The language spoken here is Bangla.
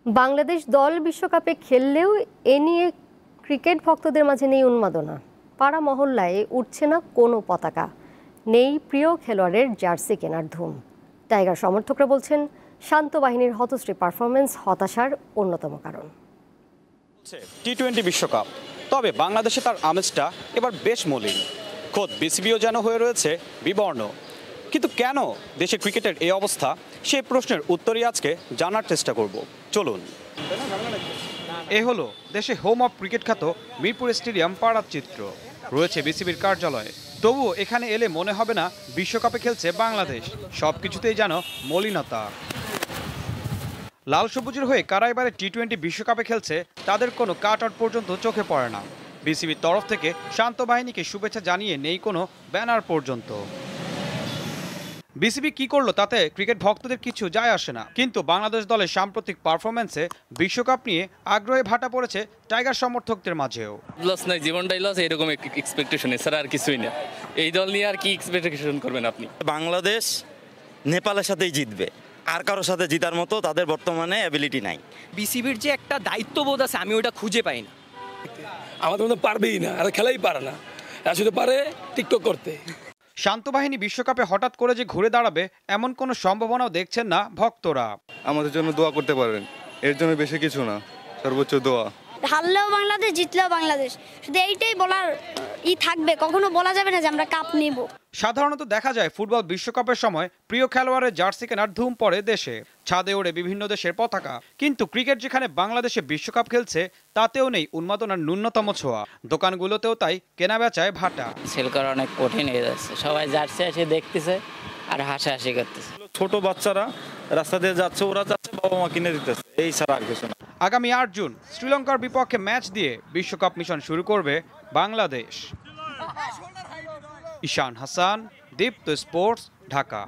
বাংলাদেশ দল বিশ্বকাপে খেললেও এ নিয়ে ক্রিকেট ভক্তদের মাঝে নেই উন্মাদনা। পাড়া মহল্লায় উঠছে না কোনো পতাকা, নেই প্রিয় খেলোয়াড়ের জার্সি কেনার ধুম। টাইগার সমর্থকরা বলছেন শান্ত বাহিনীর হতশ্রী পারফরমেন্স হতাশার অন্যতম কারণ। টি-20 বিশ্বকাপ, তবে বাংলাদেশে তার আমেজটা এবার বেশ মলিন। খোদ বিসিবিও যেন হয়ে রয়েছে বিবর্ণ। কিন্তু কেন দেশে ক্রিকেটের এই অবস্থা, সেই প্রশ্নের উত্তরই আজকে জানার চেষ্টা করব। চলুন। এ হলো দেশে হোম অফ ক্রিকেট খ্যাত মিরপুর স্টেডিয়াম পাড়ার চিত্র। রয়েছে বিসিবির কার্যালয়, তবুও এখানে এলে মনে হবে না বিশ্বকাপে খেলছে বাংলাদেশ। সবকিছুতেই যেন মলিনতা। লাল সবুজের হয়ে কারা এবারে টি-20 বিশ্বকাপে খেলছে তাদের কোনো কাট আউট পর্যন্ত চোখে পড়ে না। বিসিবির তরফ থেকে শান্ত বাহিনীকে শুভেচ্ছা জানিয়ে নেই কোনো ব্যানার পর্যন্ত। বিসিবি কি করলো তাতে ক্রিকেট ভক্তদের কিছু যায় আসে না, কিন্তু বাংলাদেশ দলের সাম্প্রতিক পারফরমেন্সে বিশ্বকাপ নিয়ে আগ্রহে ভাটা পড়েছে টাইগার সমর্থকদের মাঝেও। লস নাই, জীবনটাই লস, এরকম এক্সপেকটেশন এছাড়া আর কিছুই না। এই দল নিয়ে আর কি এক্সপেকটেশন করবেন আপনি? বাংলাদেশ নেপালের সাথেই জিতবে, আর কারোর সাথে জিতার মতো তাদের বর্তমানে অ্যাবিলিটি নাই। বিসিবির যে একটা দায়িত্ববোধ আছে আমি ওটা খুঁজে পাই না। আমাদের মধ্যে পারবেই না, আর খেলাই পারে না, শুধু পারে টিকটক করতে। শান্ত বাহিনী বিশ্বকাপে হঠাৎ করে যে ঘুরে দাঁড়াবে এমন কোনো সম্ভাবনাও দেখছেন না ভক্তরা। আমাদের জন্য দোয়া করতে পারেন, এর জন্য বেশি কিছু না, সর্বোচ্চ দোয়া। হারলেও বাংলাদেশ, জিতলেও বাংলাদেশ, শুধু এইটাই বলার থাকবে, কখনো বলা যাবে না যে আমরা কাপ নিব। সাধারণত দেখা যায় ফুটবল বিশ্বকাপের সময় প্রিয় খেলোয়াড়ের জার্সি কেনার ধুম পড়ে দেশে, ছাদে ওড়ে বিভিন্ন দেশের পতাকা। কিন্তু ক্রিকেট যেখানে বাংলাদেশে বিশ্বকাপ খেলছে তাতেও নেই উন্মাদনার ন্যূনতম ছোঁয়া। দোকানগুলোতেও তাই কেনা বেচায় ভাটা। সেল করা অনেক কঠিন হয়ে যাচ্ছে, সবাই জার্সি এসে দেখতেছে আর হাসাহাসি করতেছে। ছোট বাচ্চারা রাস্তা দিয়ে যাচ্ছে, ওরা যাচ্ছে, বাবা মা কিনে দিতেছে, এই ছাড়া আর কিছু না। আগামী 8 জুন শ্রীলঙ্কার বিপক্ষে ম্যাচ দিয়ে বিশ্বকাপ মিশন শুরু করবে বাংলাদেশ। ঈশান হাসান, দীপ্ত স্পোর্টস, ঢাকা।